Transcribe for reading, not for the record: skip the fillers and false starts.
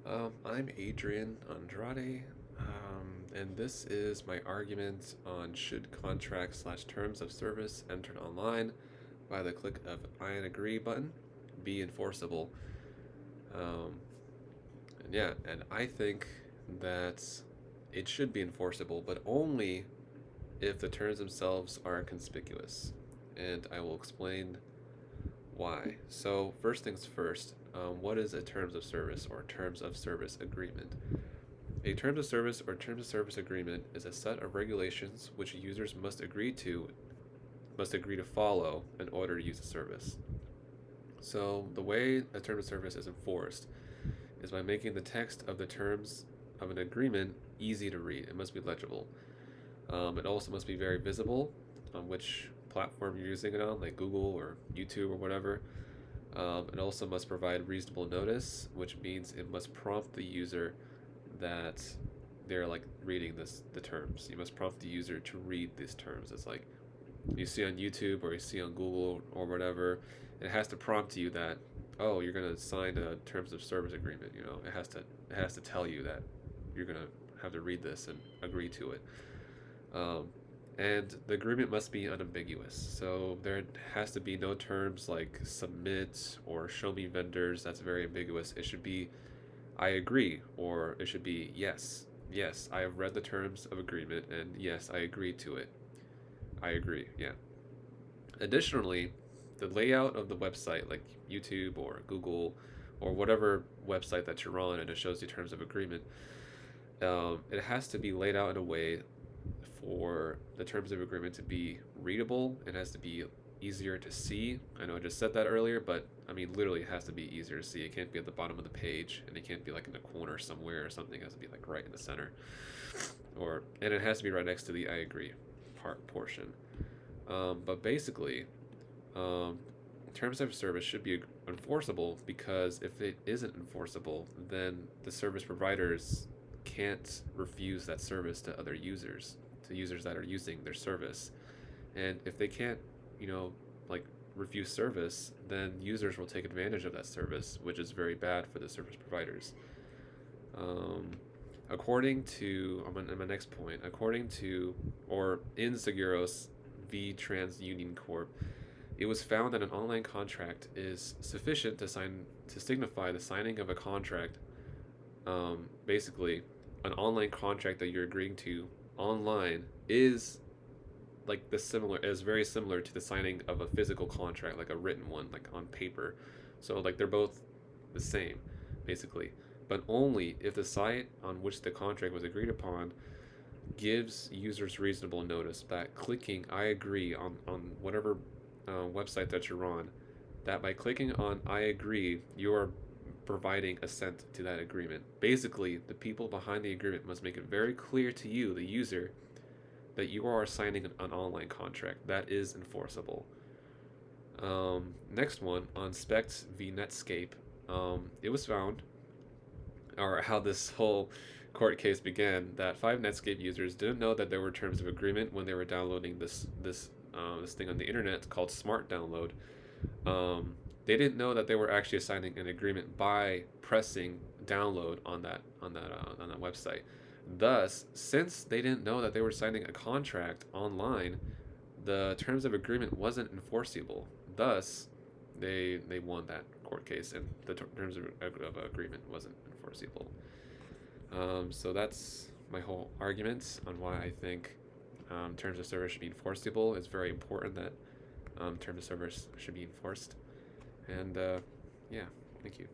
I'm Adrian Andrade, and this is my argument on should contracts/terms of service entered online by the click of I agree button be enforceable. Um, and I think that it should be enforceable, but only if the terms themselves are conspicuous, and I will explain why. So first things first, what is a terms of service or terms of service agreement? A terms of service or terms of service agreement is a set of regulations which users must agree to follow in order to use a service. So the way a term of service is enforced is by making the text of the terms of an agreement easy to read. It must be legible. It also must be very visible on which platform you're using it on, like Google or YouTube or whatever. It also must provide reasonable notice, which means it must prompt the user that they're like reading the terms. You must prompt the user to read these terms. It's like you see on YouTube or you see on Google or whatever. It has to prompt you that, oh, you're gonna sign a terms of service agreement. It has to tell you that you're gonna have to read this and agree to it. Um, and the agreement must be unambiguous. So there has to be no terms like submit or show me vendors. That's very ambiguous. It should be I agree, or it should be yes. Yes, I have read the terms of agreement, and yes, I agree to it. I agree, yeah. Additionally, the layout of the website, like YouTube or Google or whatever website that you're on and it shows you terms of agreement, it has to be laid out in a way for the terms of agreement to be readable. It has to be easier to see. I know I just said that earlier, but I mean, literally, it has to be easier to see. It can't be at the bottom of the page, and it can't be like in the corner somewhere or something. It has to be like right in the center, and it has to be right next to the I agree portion. But basically, um, terms of service should be enforceable because if it isn't enforceable, then the service providers can't refuse that service to other users, to users that are using their service. And if they can't, you know, like refuse service, then users will take advantage of that service, which is very bad for the service providers. Um, according to, in my next point, according to, or in Seguros v. TransUnion Corp., it was found that an online contract is sufficient to signify the signing of a contract. Basically, an online contract that you're agreeing to online is very similar to the signing of a physical contract, like a written one, like on paper. So like they're both the same, basically, but only if the site on which the contract was agreed upon gives users reasonable notice that clicking I agree on whatever website that you're on, that by clicking on I agree, you are providing assent to that agreement. Basically, the people behind the agreement must make it very clear to you, the user, that you are signing an online contract. That is enforceable. Next one, on Specs v. Netscape. It was found, or how this whole court case began, that five Netscape users didn't know that there were terms of agreement when they were downloading this thing on the internet called Smart Download. They didn't know that they were actually signing an agreement by pressing download on that website. Thus, since they didn't know that they were signing a contract online, the terms of agreement wasn't enforceable. Thus, they won that court case, and the terms of agreement wasn't enforceable. So that's my whole argument on why I think terms of service should be enforceable. It's very important that terms of service should be enforced. And yeah, thank you.